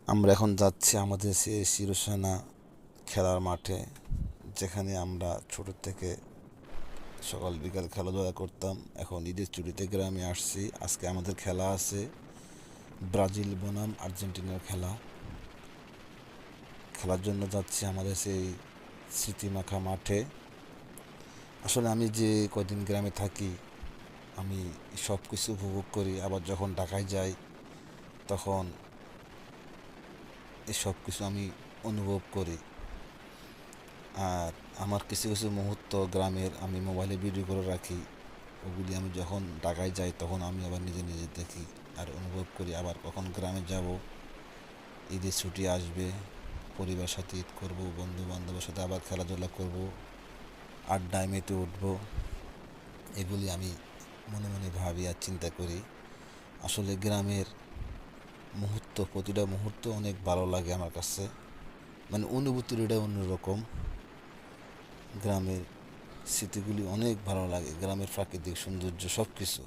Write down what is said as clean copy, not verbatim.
আমরা এখন যাচ্ছি আমাদের সেই শিরোসেনা খেলার মাঠে, যেখানে আমরা ছোট থেকে সকাল বিকাল খেলাধুলা করতাম। এখন ঈদের ছুটিতে গ্রামে আসছি। আজকে আমাদের খেলা আছে, ব্রাজিল বনাম আর্জেন্টিনার খেলা। খেলার জন্য যাচ্ছি আমাদের সেই স্মৃতিমাখা মাঠে। আসলে আমি যে কদিন গ্রামে থাকি, আমি সব কিছু উপভোগ করি। আবার যখন ঢাকায় যাই, তখন এই সব কিছু আমি অনুভব করি। আর আমার কিছু কিছু মুহূর্ত গ্রামের আমি মোবাইলে ভিডিও করে রাখি। ওগুলি আমি যখন ঢাকায় যাই, তখন আমি আবার নিজে নিজে দেখি আর অনুভব করি। আবার কখন গ্রামে যাব, ঈদের ছুটি আসবে, পরিবার সাথে ঈদ করব, বন্ধু বান্ধবের সাথে আবার খেলাধুলা করব, আড্ডায় মেতে উঠবো। এগুলি আমি মনে মনে ভাবি আর চিন্তা করি। আসলে গ্রামের মুহূর্ত, প্রতিটা মুহূর্ত অনেক ভালো লাগে আমার কাছে। মানে অনুভূতির এটা অন্যরকম। গ্রামের স্মৃতিগুলি অনেক ভালো লাগে, গ্রামের প্রাকৃতিক সৌন্দর্য সব কিছু।